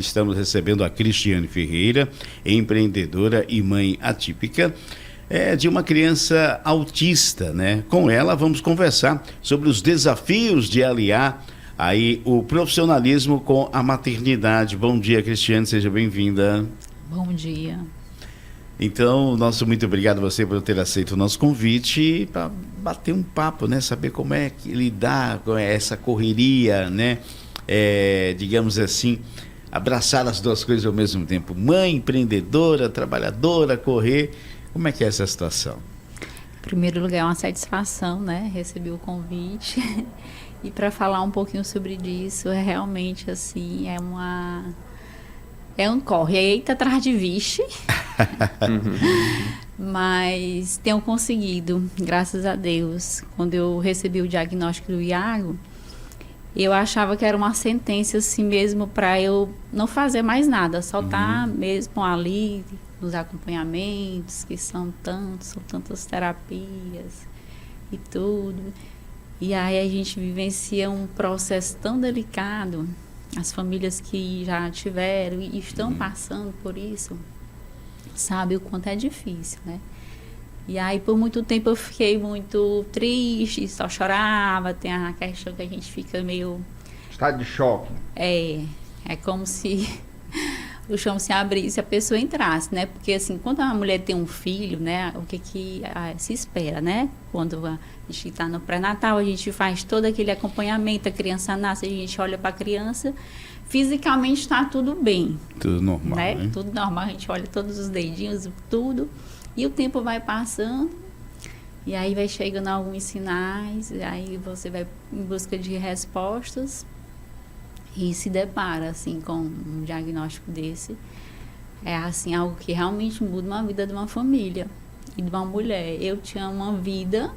estamos recebendo a Cristiane Ferreira, empreendedora e mãe atípica de uma criança autista, né? Com ela vamos conversar sobre os desafios de aliar aí o profissionalismo com a maternidade. Bom dia, Cristiane, seja bem-vinda. Bom dia. Então, muito obrigado a você por ter aceito o nosso convite para bater um papo, né? Saber como é que lidar com essa correria, né? Digamos assim, abraçar as duas coisas ao mesmo tempo. Mãe, empreendedora, trabalhadora, correr. Como é que é essa situação? Em primeiro lugar, é uma satisfação, né? Receber o convite. E para falar um pouquinho sobre isso, realmente assim, é um corre, eita atrás de vixe. Mas tenho conseguido, graças a Deus. Quando eu recebi o diagnóstico do Iago, eu achava que era uma sentença assim mesmo para eu não fazer mais nada, só estar mesmo ali nos acompanhamentos, que são tantas terapias e tudo. E aí a gente vivencia um processo tão delicado. As famílias que já tiveram e estão passando por isso, sabe o quanto é difícil, né? E aí por muito tempo eu fiquei muito triste, só chorava, tem a questão que a gente fica meio... Estado de choque. É como se o chão se abrisse e a pessoa entrasse, né? Porque assim, quando a mulher tem um filho, né? O que se espera, né? Quando a gente está no pré-natal, a gente faz todo aquele acompanhamento, a criança nasce, a gente olha para a criança, fisicamente está tudo bem. Tudo normal, né? Tudo normal, a gente olha todos os dedinhos, tudo, e o tempo vai passando, e aí vai chegando alguns sinais, e aí você vai em busca de respostas, e se depara, assim, com um diagnóstico desse. É, assim, algo que realmente muda uma vida de uma família e de uma mulher. Eu tinha uma vida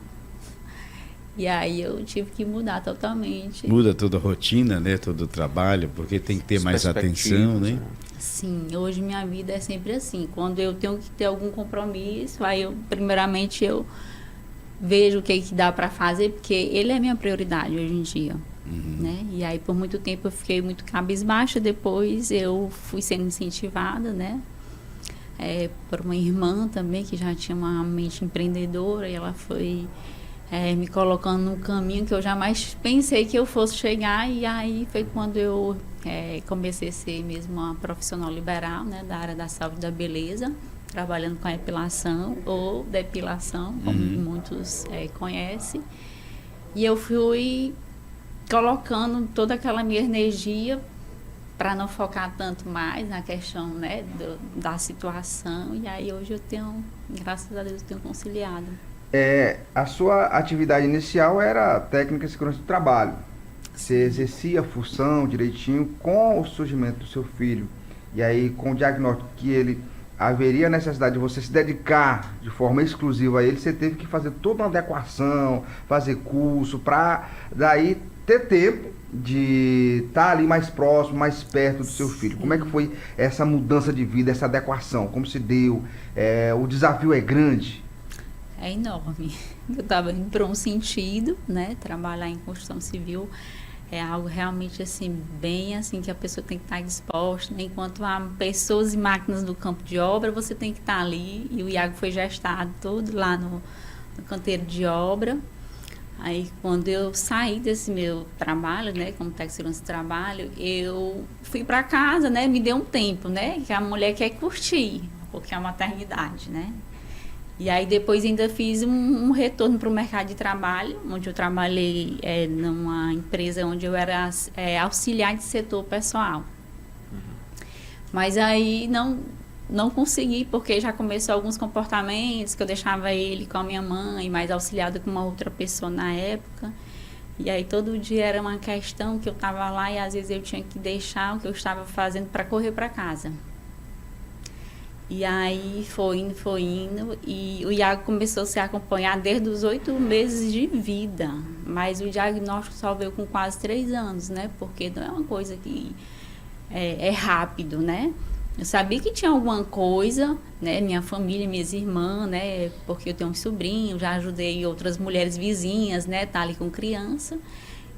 e aí eu tive que mudar totalmente. Muda toda a rotina, né? Todo o trabalho, porque tem que ter mais atenção, né? Sim, hoje minha vida é sempre assim. Quando eu tenho que ter algum compromisso, aí primeiramente eu vejo o que dá para fazer, porque ele é minha prioridade hoje em dia. Né? E aí por muito tempo eu fiquei muito cabisbaixa, depois eu fui sendo incentivada, né? Por uma irmã também que já tinha uma mente empreendedora, e ela foi me colocando num caminho que eu jamais pensei que eu fosse chegar, e aí foi quando eu comecei a ser mesmo uma profissional liberal, né? Da área da saúde e da beleza, trabalhando com a epilação ou depilação, como muitos conhecem, e eu fui colocando toda aquela minha energia para não focar tanto mais na questão, né, da situação, e aí hoje eu tenho, graças a Deus, eu tenho conciliado. A sua atividade inicial era técnica de segurança do trabalho. Você exercia a função direitinho com o surgimento do seu filho, e aí com o diagnóstico que ele haveria necessidade de você se dedicar de forma exclusiva a ele, você teve que fazer toda uma adequação, fazer curso, para daí ter tempo de estar ali mais próximo, mais perto do seu filho. Como é que foi essa mudança de vida, essa adequação? Como se deu? O desafio é grande? É enorme. Eu estava indo para um sentido, né? Trabalhar em construção civil é algo realmente assim, bem assim, que a pessoa tem que estar disposta, né? Enquanto há pessoas e máquinas no campo de obra, você tem que estar ali, e o Iago foi gestado todo lá no canteiro de obra. Aí, quando eu saí desse meu trabalho, né, como técnica de segurança do trabalho, eu fui para casa, né, me deu um tempo, né, que a mulher quer curtir, porque é a maternidade, né. E aí, depois ainda fiz um retorno para o mercado de trabalho, onde eu trabalhei numa empresa onde eu era auxiliar de setor pessoal. Mas aí não consegui, porque já começou alguns comportamentos que eu deixava ele com a minha mãe, mais auxiliado com uma outra pessoa na época. E aí todo dia era uma questão que eu estava lá e às vezes eu tinha que deixar o que eu estava fazendo para correr para casa. E aí foi indo, e o Iago começou a se acompanhar desde os 8 meses de vida. Mas o diagnóstico só veio com quase 3 anos, né? Porque não é uma coisa que é rápido, né? Eu sabia que tinha alguma coisa, né? Minha família, minhas irmãs, né? Porque eu tenho um sobrinho, já ajudei outras mulheres vizinhas, né? Tá ali com criança.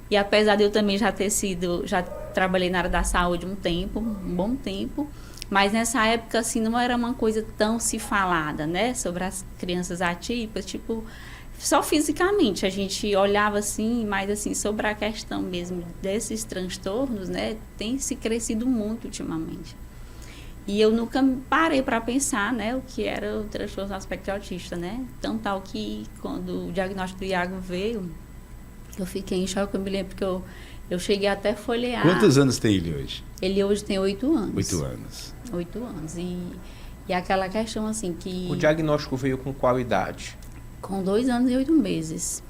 E apesar de eu também já trabalhei na área da saúde um bom tempo, mas nessa época, assim, não era uma coisa tão se falada, né, sobre as crianças atípicas, tipo, só fisicamente, a gente olhava assim, mas assim, sobre a questão mesmo desses transtornos, né, tem se crescido muito ultimamente. E eu nunca parei para pensar, né, o que era o transtorno do aspecto autista, né, tão tal que quando o diagnóstico do Iago veio, eu fiquei em choque. Eu me lembro que eu cheguei até a folhear. Quantos anos tem ele hoje? Ele hoje tem 8 anos. 8 anos. 8 anos. E aquela questão assim que... O diagnóstico veio com qual idade? Com 2 anos e 8 meses.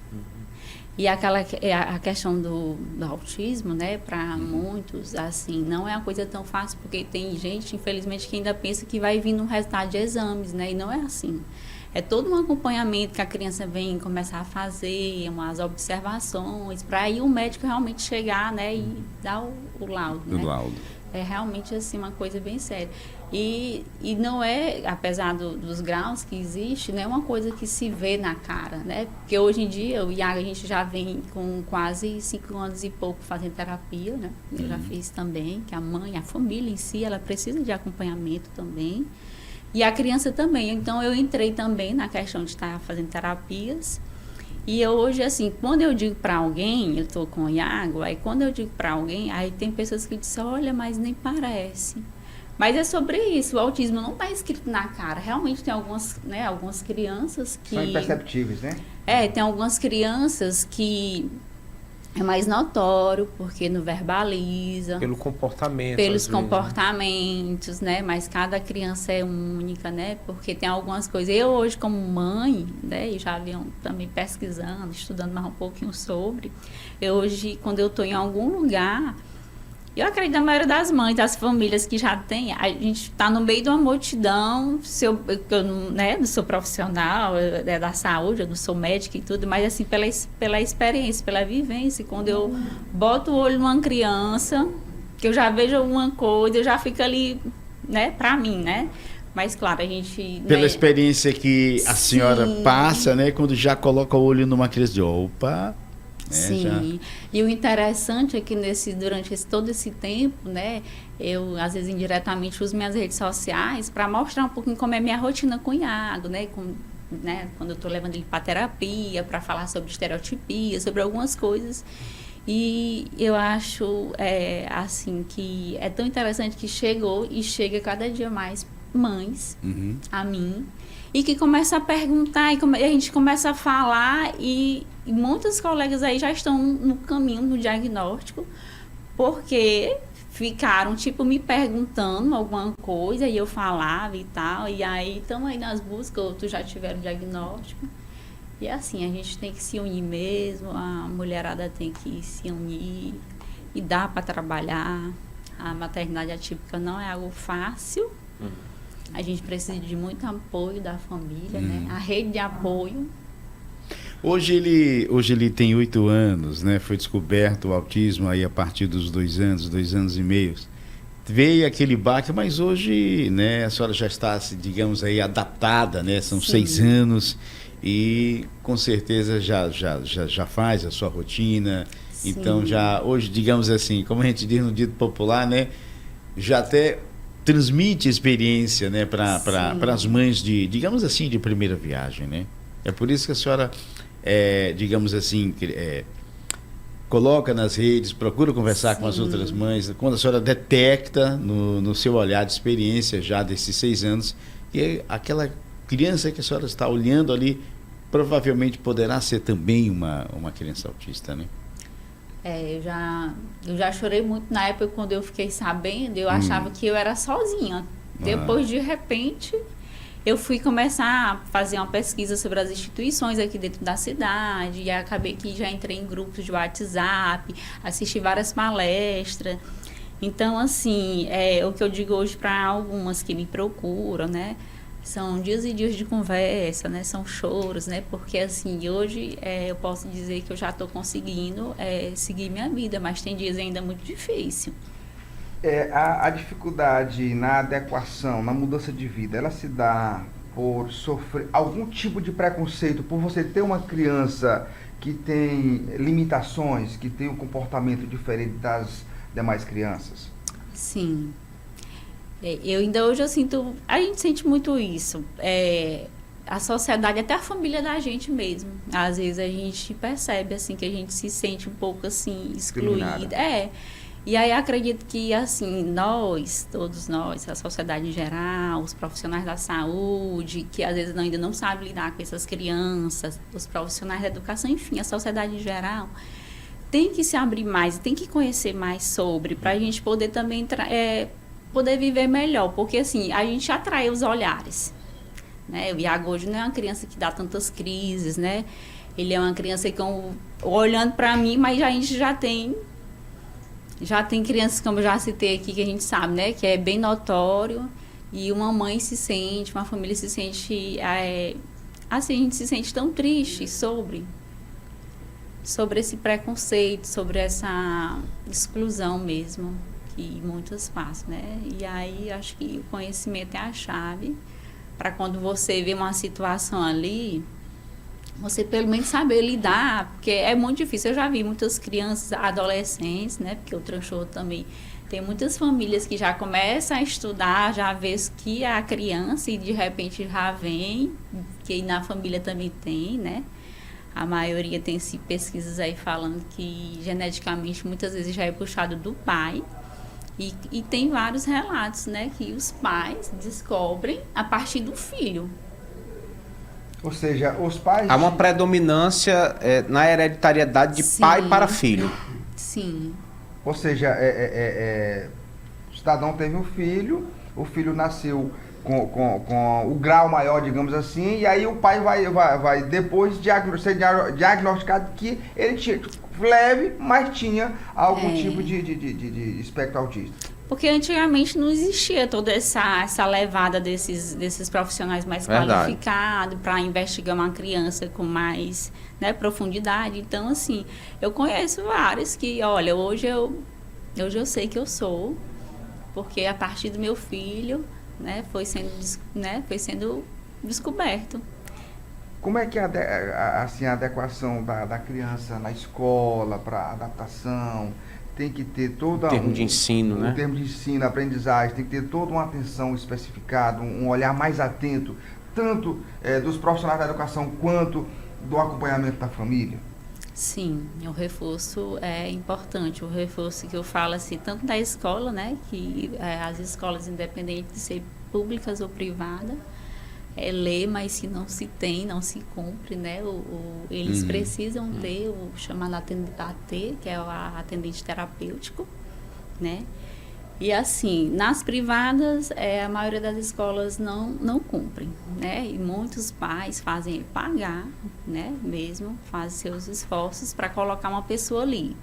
E a questão do autismo, né, para muitos, assim, não é uma coisa tão fácil, porque tem gente, infelizmente, que ainda pensa que vai vir no resultado de exames, né, e não é assim. É todo um acompanhamento que a criança vem começar a fazer, umas observações, para aí o médico realmente chegar, né, e dar o laudo, né? O laudo. É realmente, assim, uma coisa bem séria. E não é, apesar dos graus que existe, não é uma coisa que se vê na cara, né? Porque hoje em dia, o Iago, a gente já vem com quase 5 anos e pouco fazendo terapia, né? Eu já fiz também, que a mãe, a família em si, ela precisa de acompanhamento também. E a criança também. Então, eu entrei também na questão de estar fazendo terapias. E eu hoje, assim, quando eu digo para alguém, eu estou com o Iago, aí quando eu digo para alguém, aí tem pessoas que dizem, olha, mas nem parece. Mas é sobre isso, o autismo não está escrito na cara. Realmente tem algumas crianças que... São imperceptíveis, né? Tem algumas crianças que é mais notório, porque não verbaliza. Pelo comportamento. Pelos às comportamentos, né? Mas cada criança é única, né? Porque tem algumas coisas. Eu hoje, como mãe, né? E já venho também pesquisando, estudando mais um pouquinho sobre. Eu hoje, quando eu estou em algum lugar... Eu acredito na maioria das mães, das famílias que já tem, a gente está no meio de uma multidão, eu não sou profissional da saúde, eu não sou médica e tudo, mas assim, pela experiência, pela vivência, quando eu boto o olho numa criança, que eu já vejo alguma coisa, eu já fico ali, né, para mim, né? Mas claro, a gente... Pela né, experiência que a senhora passa, né, quando já coloca o olho numa criança, de opa... Sim, já. E o interessante é que durante todo esse tempo, né, eu às vezes indiretamente uso minhas redes sociais para mostrar um pouquinho como é minha rotina com o Iago, né, quando eu estou levando ele para terapia, para falar sobre estereotipia, sobre algumas coisas. E eu acho, assim, que é tão interessante que chega cada dia mais mães a mim, e que começa a perguntar, e a gente começa a falar, e muitos colegas aí já estão no caminho do diagnóstico, porque ficaram, tipo, me perguntando alguma coisa, e eu falava e tal, e aí estão aí nas buscas, outros já tiveram diagnóstico. E assim, a gente tem que se unir mesmo, a mulherada tem que se unir, e dá para trabalhar. A maternidade atípica não é algo fácil. A gente precisa de muito apoio da família, né? A rede de apoio. Hoje ele tem 8 anos, né? Foi descoberto o autismo aí a partir dos 2 anos e meio. Veio aquele baque, mas hoje, né, a senhora já está, digamos aí, adaptada, né? São 6 anos e com certeza já faz a sua rotina. Sim. Então já hoje, digamos assim, como a gente diz no dito popular, né? Já até transmite experiência, né, para as mães digamos assim, de primeira viagem, né? É por isso que a senhora, digamos assim, coloca nas redes, procura conversar com as outras mães, quando a senhora detecta no seu olhar de experiência já desses 6 anos, que aquela criança que a senhora está olhando ali, provavelmente poderá ser também uma criança autista, né? Eu já chorei muito na época quando eu fiquei sabendo, eu achava que eu era sozinha. Depois, de repente, eu fui começar a fazer uma pesquisa sobre as instituições aqui dentro da cidade, e acabei que já entrei em grupos de WhatsApp, assisti várias palestras. Então, assim, o que eu digo hoje para algumas que me procuram, né? São dias e dias de conversa, né? São choros, né? Porque, assim, hoje eu posso dizer que eu já estou conseguindo seguir minha vida, mas tem dias ainda muito difícil. A dificuldade na adequação, na mudança de vida, ela se dá por sofrer algum tipo de preconceito, por você ter uma criança que tem limitações, que tem um comportamento diferente das demais crianças? Sim. Eu ainda hoje eu sinto, a gente sente muito isso. A sociedade, até a família da gente mesmo. Às vezes a gente percebe assim que a gente se sente um pouco assim excluída. E aí acredito que assim, todos nós, a sociedade em geral, os profissionais da saúde, que às vezes ainda não sabem lidar com essas crianças, os profissionais da educação, enfim, a sociedade em geral, tem que se abrir mais, tem que conhecer mais sobre, para a gente poder também poder viver melhor, porque assim, a gente atrai os olhares, né? O Iago hoje não é uma criança que dá tantas crises, né? Ele é uma criança que, olhando para mim, mas a gente já tem crianças, como eu já citei aqui, que a gente sabe, né? Que é bem notório, e uma mãe se sente, uma família se sente, assim, a gente se sente tão triste sobre esse preconceito, sobre essa exclusão mesmo, que muitas passam, né? E aí, acho que o conhecimento é a chave para quando você vê uma situação ali, você pelo menos saber lidar, porque é muito difícil. Eu já vi muitas crianças, adolescentes, né? Porque o transtorno também tem muitas famílias que já começam a estudar, já vê que a criança e de repente já vem, que na família também tem, né? A maioria tem pesquisas aí falando que geneticamente muitas vezes já é puxado do pai. E tem vários relatos, né, que os pais descobrem a partir do filho. Ou seja, os pais... Há uma predominância na hereditariedade de Sim. pai para filho. Sim. Ou seja, o cidadão teve um filho, o filho nasceu com o grau maior, digamos assim, e aí o pai vai depois ser diagnosticado que ele tinha leve, mas tinha algum tipo de espectro autista. Porque antigamente não existia toda essa levada desses profissionais mais qualificados para investigar uma criança com mais, né, profundidade. Então, assim, eu conheço vários que, olha, hoje eu sei que eu sou, porque a partir do meu filho, né, foi sendo descoberto. Como é que assim, a adequação da criança na escola para adaptação? Tem que ter toda... O termo de ensino, né? O termo de ensino, aprendizagem, tem que ter toda uma atenção especificada, um olhar mais atento, tanto dos profissionais da educação quanto do acompanhamento da família. Sim, o reforço é importante. O reforço que eu falo, assim, tanto da escola, né, que as escolas, independentes de ser públicas ou privadas, lê, mas se não se tem, não se cumpre, né? Eles precisam ter o chamado AT, que é o atendente terapêutico, né? E assim, nas privadas, a maioria das escolas não cumprem, né? E muitos pais fazem ele pagar, né? Mesmo, fazem seus esforços para colocar uma pessoa ali.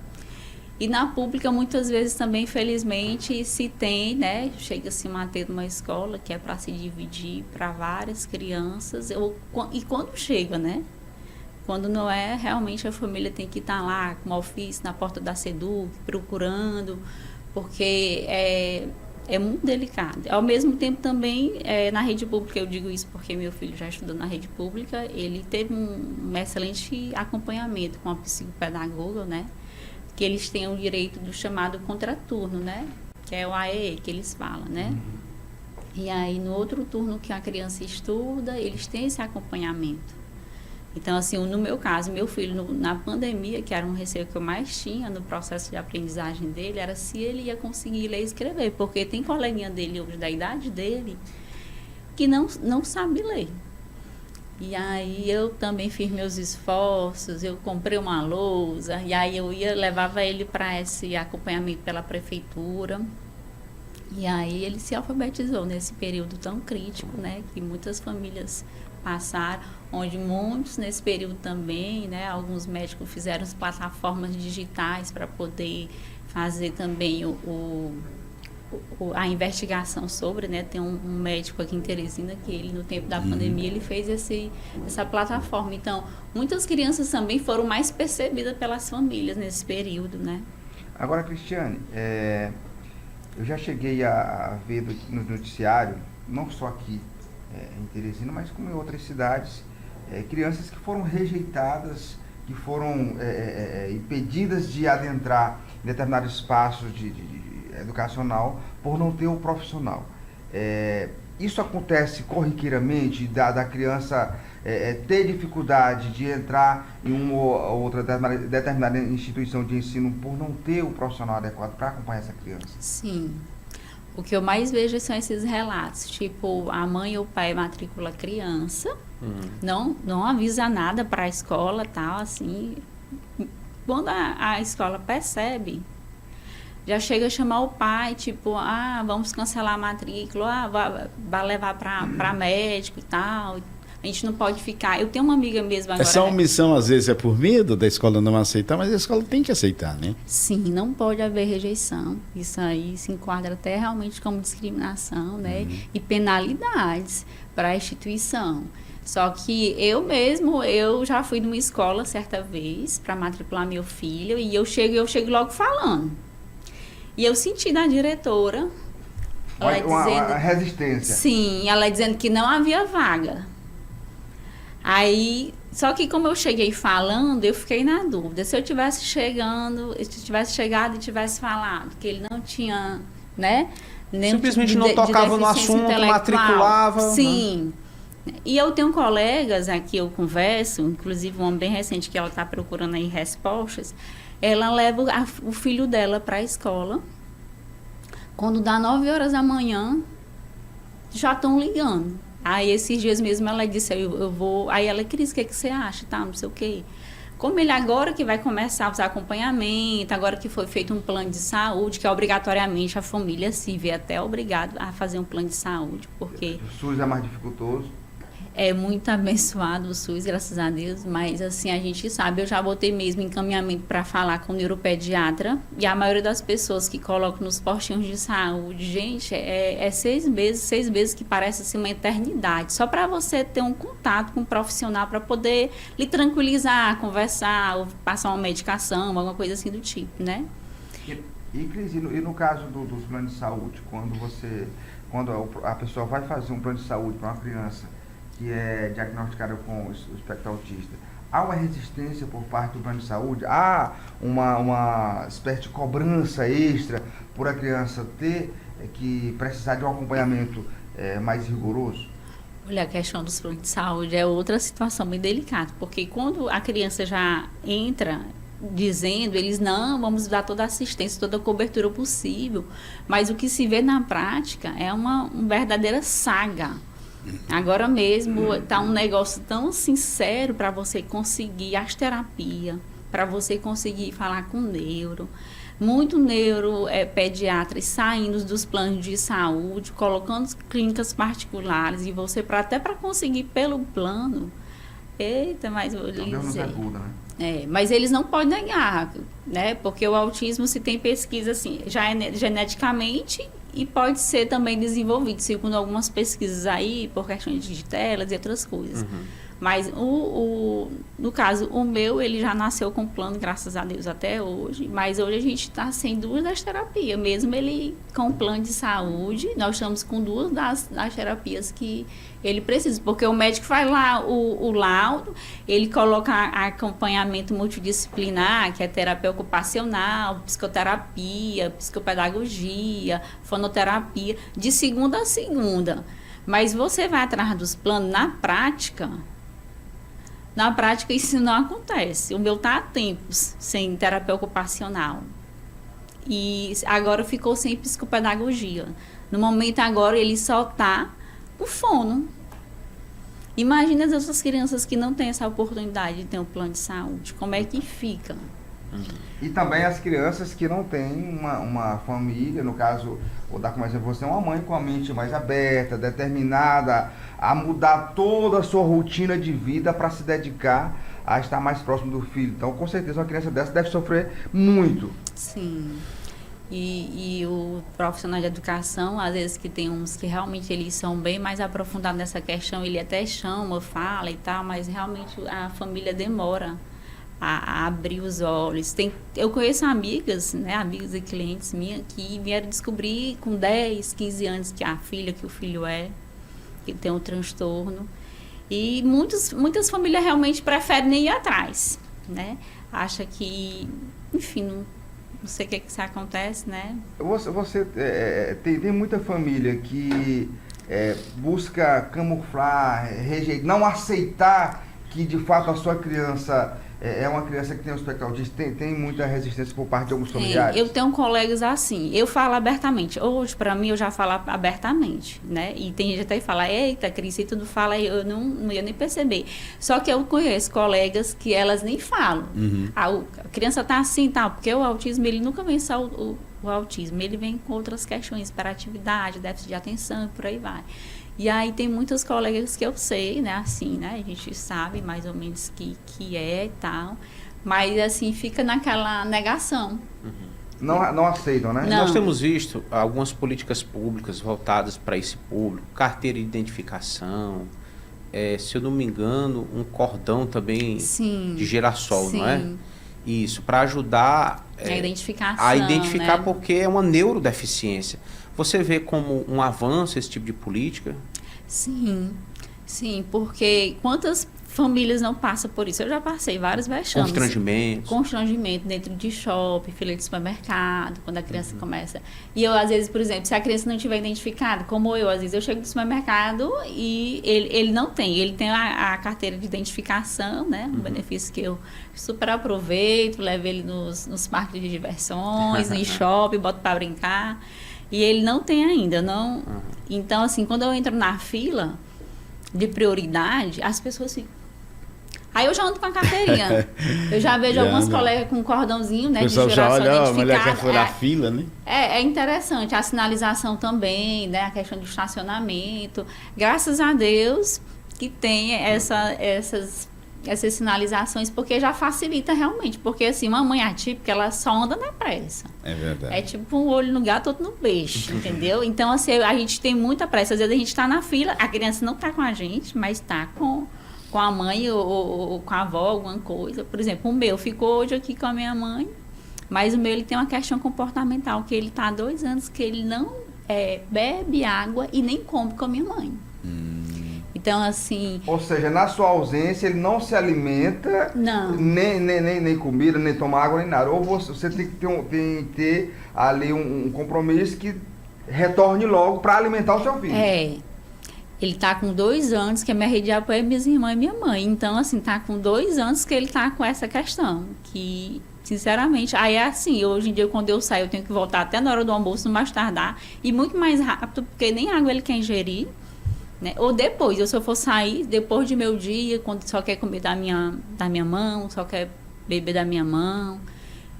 E na pública, muitas vezes também, infelizmente, se tem, né? Chega-se a ter uma escola que é para se dividir para várias crianças. E quando chega, né? Quando não é, realmente a família tem que estar lá com o ofício na porta da SEDUC, procurando, porque é muito delicado. Ao mesmo tempo também, na rede pública, eu digo isso porque meu filho já estudou na rede pública, ele teve um excelente acompanhamento com a psicopedagoga, né? Que eles têm o direito do chamado contraturno, né? Que é o AEE que eles falam, né? E aí, no outro turno que a criança estuda, eles têm esse acompanhamento. Então, assim, no meu caso, meu filho, na pandemia, que era um receio que eu mais tinha no processo de aprendizagem dele, era se ele ia conseguir ler e escrever, porque tem coleguinha dele hoje, da idade dele, que não sabe ler. E aí eu também fiz meus esforços, eu comprei uma lousa, e aí levava ele para esse acompanhamento pela prefeitura. E aí ele se alfabetizou nesse período tão crítico, né, que muitas famílias passaram, onde muitos nesse período também, né, alguns médicos fizeram as plataformas digitais para poder fazer também a investigação sobre, né, tem um médico aqui em Teresina que ele, no tempo da pandemia, ele fez essa plataforma. Então, muitas crianças também foram mais percebidas pelas famílias nesse período, né. Agora, Cristiane, eu já cheguei a ver no noticiário, não só aqui em Teresina, mas como em outras cidades, crianças que foram rejeitadas que foram impedidas de adentrar em determinados espaços de educacional por não ter o profissional. Isso acontece corriqueiramente da criança ter dificuldade de entrar em uma ou outra determinada instituição de ensino por não ter o profissional adequado para acompanhar essa criança? Sim. O que eu mais vejo são esses relatos, tipo, a mãe ou o pai matricula a criança, não avisa nada para a escola, tal, assim. Quando a escola percebe, já chega a chamar o pai, tipo, vamos cancelar a matrícula, vai levar para médico e tal. A gente não pode ficar. Eu tenho uma amiga mesmo agora. Essa omissão, às vezes, é por medo da escola não aceitar, mas a escola tem que aceitar, né? Sim, não pode haver rejeição. Isso aí se enquadra até realmente como discriminação, né? E penalidades para a instituição. Só que eu já fui numa escola certa vez para matricular meu filho e eu chego logo falando. E eu senti da diretora uma resistência. Sim, ela dizendo que não havia vaga. Aí, só que como eu cheguei falando, eu fiquei na dúvida. Se eu tivesse chegado e tivesse falado que ele não tinha, né? Simplesmente não tocava no assunto, matriculava. Sim. E eu tenho colegas aqui, eu converso, inclusive uma bem recente que ela está procurando aí respostas. Ela leva o filho dela para a escola. Quando dá 9 horas da manhã, já estão ligando. Aí, esses dias mesmo, ela disse, eu vou... Aí ela, Cris, o que você acha? Tá, não sei o quê. Como ele agora que vai começar a usar acompanhamento, agora que foi feito um plano de saúde, que obrigatoriamente a família se vê até obrigada a fazer um plano de saúde, porque... O SUS é mais dificultoso. É muito abençoado o SUS, graças a Deus, mas assim, a gente sabe, eu já botei mesmo encaminhamento para falar com o neuropediatra, e a maioria das pessoas que colocam nos postinhos de saúde, gente, é 6 meses que parece assim uma eternidade, só para você ter um contato com um profissional para poder lhe tranquilizar, conversar, ou passar uma medicação, alguma coisa assim do tipo, né? E Cris, e no caso dos planos de saúde, quando a pessoa vai fazer um plano de saúde para uma criança que é diagnosticada com o espectro autista, há uma resistência por parte do plano de saúde? Há uma espécie de cobrança extra por a criança ter que precisar de um acompanhamento mais rigoroso? Olha, a questão dos planos de saúde é outra situação bem delicada, porque quando a criança já entra dizendo, eles vamos dar toda a assistência, toda a cobertura possível, mas o que se vê na prática é uma verdadeira saga. Agora mesmo está um negócio tão sincero para você conseguir as terapias, para você conseguir falar com neuro. Muito pediatras saindo dos planos de saúde, colocando clínicas particulares, e você até para conseguir pelo plano. Eita, mas vou lhe dizer. Mas eles não podem negar, né? Porque o autismo, se tem pesquisa assim, já é geneticamente e pode ser também desenvolvido, segundo algumas pesquisas aí, por questões de telas e outras coisas. Mas no caso, o meu, ele já nasceu com plano, graças a Deus, até hoje. Mas hoje a gente está sem 2 das terapias. Mesmo ele com plano de saúde, nós estamos com 2 das terapias que ele precisa. Porque o médico faz lá o laudo, ele coloca acompanhamento multidisciplinar, que é terapia ocupacional, psicoterapia, psicopedagogia, fonoterapia, de segunda a segunda. Mas você vai atrás dos planos na prática isso não acontece. O meu está há tempos sem terapia ocupacional. E agora ficou sem psicopedagogia. No momento agora ele só está com fono. Imagina as outras crianças que não têm essa oportunidade de ter um plano de saúde. Como é que fica? E também as crianças que não têm uma família, no caso, vou dar como exemplo, você é uma mãe com a mente mais aberta, determinada a mudar toda a sua rotina de vida para se dedicar a estar mais próximo do filho. Então, com certeza, uma criança dessa deve sofrer muito. Sim. E o profissional de educação, às vezes que tem uns que realmente eles são bem mais aprofundados nessa questão, ele até chama, fala e tal, mas realmente a família demora a abrir os olhos. Eu conheço amigas e clientes minhas que vieram descobrir com 10, 15 anos que a filha, que o filho que tem um transtorno. E muitas famílias realmente preferem ir atrás. né? Acha que, enfim, não sei o que acontece, né? Você tem muita família que busca camuflar, rejeitar, não aceitar que de fato a sua criança é uma criança que tem o espectro autista, tem muita resistência por parte de alguns familiares? Eu tenho colegas assim, eu falo abertamente. Hoje, para mim, eu já falo abertamente, né? E tem gente até que fala, eita, Cris, e tu não fala, eu não ia nem perceber. Só que eu conheço colegas que elas nem falam. A criança tá assim, tal, porque o autismo, ele nunca vem só o autismo, ele vem com outras questões, hiperatividade, déficit de atenção e por aí vai. E aí tem muitos colegas que eu sei, né, assim, né, a gente sabe mais ou menos que é e tal, mas assim, fica naquela negação. Não aceitam, né? Não. Nós temos visto algumas políticas públicas voltadas para esse público, carteira de identificação, se eu não me engano, um cordão também Sim, de girassol, sim. não é? Isso, para ajudar a identificar, né? porque é uma neurodeficiência. Você vê como um avanço esse tipo de política? Sim, porque quantas famílias não passam por isso? Eu já passei vários vexames. Constrangimento dentro de shopping, fila de supermercado, quando a criança começa. E eu, às vezes, por exemplo, se a criança não tiver identificado, como eu, às vezes eu chego no supermercado e ele não tem. Ele tem a carteira de identificação, né? Um benefício que eu super aproveito, levo ele nos parques de diversões, em shopping, boto para brincar. E ele não tem ainda, não. Então, assim, quando eu entro na fila de prioridade, as pessoas ficam. Aí eu já ando com a carteirinha. Eu já vejo algumas colegas com um cordãozinho, né? O pessoal de já girassol olha, identificado. mulher quer furar a fila, né? É interessante. A sinalização também, né? A questão do estacionamento. Graças a Deus que tem essas sinalizações, porque já facilita realmente. Porque, assim, uma mãe atípica, ela só anda na pressa. É verdade. É tipo um olho no gato, outro no peixe, entendeu? Então, assim, a gente tem muita pressa. Às vezes a gente está na fila, a criança não está com a gente, mas está com a mãe ou com a avó, alguma coisa. Por exemplo, o meu ficou hoje aqui com a minha mãe, mas o meu, ele tem uma questão comportamental, que ele está há 2 anos que ele não bebe água e nem come com a minha mãe. Então, assim... Ou seja, na sua ausência, ele não se alimenta, Não. Nem comida, nem toma água, nem nada. Ou você tem que ter ali um compromisso que retorne logo para alimentar o seu filho. Ele está com 2 anos, que a minha rede de apoio é minha irmã e minha mãe. Então, assim, está com 2 anos que ele está com essa questão. Que, sinceramente, aí é assim, hoje em dia, quando eu saio, eu tenho que voltar até na hora do almoço, no mais tardar. E muito mais rápido, porque nem água ele quer ingerir. Né? Ou depois, se eu for sair, depois de meu dia, quando só quer comer da minha mão, só quer beber da minha mão.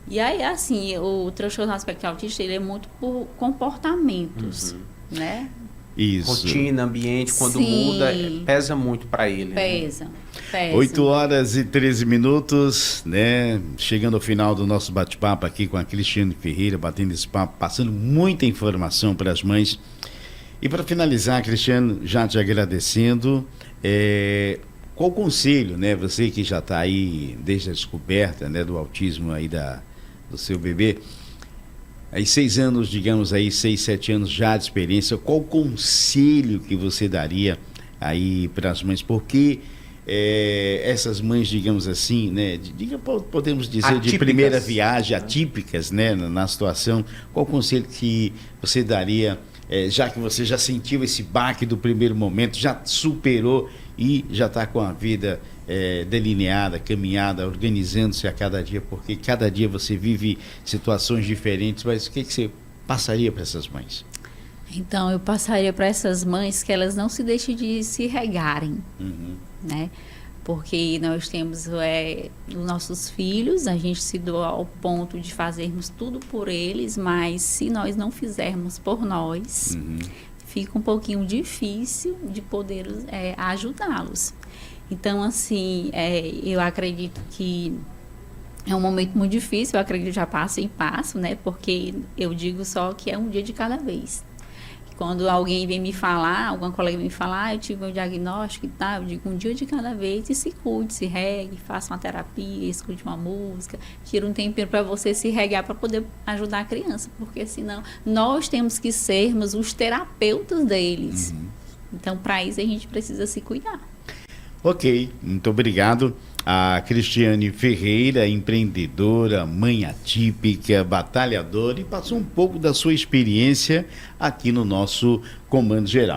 E aí, assim, o transtorno do espectro autista, ele é muito por comportamentos, né? Isso. Rotina, ambiente, quando Sim. muda, pesa muito para ele. Pesa. 8h13, né? Chegando ao final do nosso bate-papo aqui com a Cristiane Ferreira, batendo esse papo, passando muita informação para as mães. E para finalizar, Cristiane, já te agradecendo, qual conselho, né? Você que já está aí desde a descoberta, né, do autismo aí do seu bebê, aí 6 anos, digamos aí, 6, 7 anos já de experiência, qual conselho que você daria aí para as mães? Porque essas mães, digamos assim, né, podemos dizer Atípicas. de primeira viagem, atípicas, né, na situação, qual conselho que você daria, já que você já sentiu esse baque do primeiro momento, já superou e já está com a vida delineada, caminhada, organizando-se a cada dia, porque cada dia você vive situações diferentes, mas o que você passaria para essas mães? Então, eu passaria para essas mães que elas não se deixem de se regarem, né? Porque nós temos os nossos filhos, a gente se doa ao ponto de fazermos tudo por eles, mas se nós não fizermos por nós, fica um pouquinho difícil de poder ajudá-los. Então, assim, eu acredito que é um momento muito difícil, eu acredito que já passo em passo, né? Porque eu digo só que é um dia de cada vez. Quando alguém vem me falar, alguma colega vem me falar, eu tive um diagnóstico e tal, eu digo um dia de cada vez e se cuide, se regue, faça uma terapia, escute uma música, tira um tempinho para você se regar para poder ajudar a criança, porque senão nós temos que sermos os terapeutas deles. Então, para isso, a gente precisa se cuidar. Ok, muito obrigado. a Cristiane Ferreira, empreendedora, mãe atípica, batalhadora, e passou um pouco da sua experiência aqui no nosso Comando Geral.